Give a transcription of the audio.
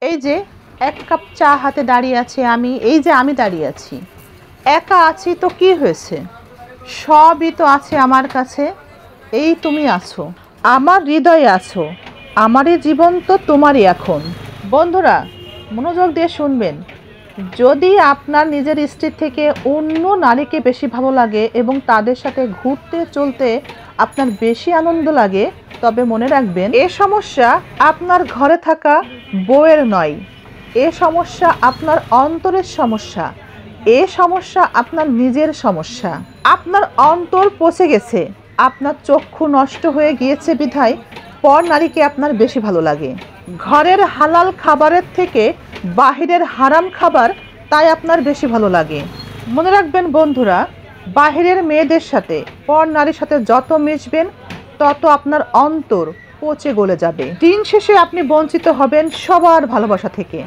এই যে এক কাপ চা হাতে দাঁড়িয়ে আছে আমি দাঁড়িয়ে আছি, একা আছি তো কি হয়েছে, সবই তো আছে আমার কাছে। এই তুমি আছো, আমার হৃদয়ে আছো, আমারই জীবন তো তোমারই এখন। বন্ধুরা মনোযোগ দিয়ে শুনবেন, যদি আপনার নিজের স্ত্রীর থেকে অন্য নারীকে বেশি ভালো লাগে এবং তাদের সাথে ঘুরতে চলতে আপনার বেশি আনন্দ লাগে, তবে মনে রাখবেন এ সমস্যা আপনার ঘরে থাকা বউয়ের নয়, এ সমস্যা আপনার অন্তরের সমস্যা, এ সমস্যা আপনার নিজের সমস্যা। আপনার অন্তর পচে গেছে, আপনার চক্ষু নষ্ট হয়ে গিয়েছে বিধায় পর নারীকে আপনার বেশি ভালো লাগে। ঘরের হালাল খাবারের থেকে বাহিরের হারাম খাবার তাই আপনার বেশি ভালো লাগে। মনে রাখবেন বন্ধুরা, বাহিরের মেয়েদের সাথে পর নারীর সাথে যত মিশবেন তত আপনার অন্তর পচে গলে যাবে। দিন শেষে আপনি বঞ্চিত হবেন সবার ভালোবাসা থেকে।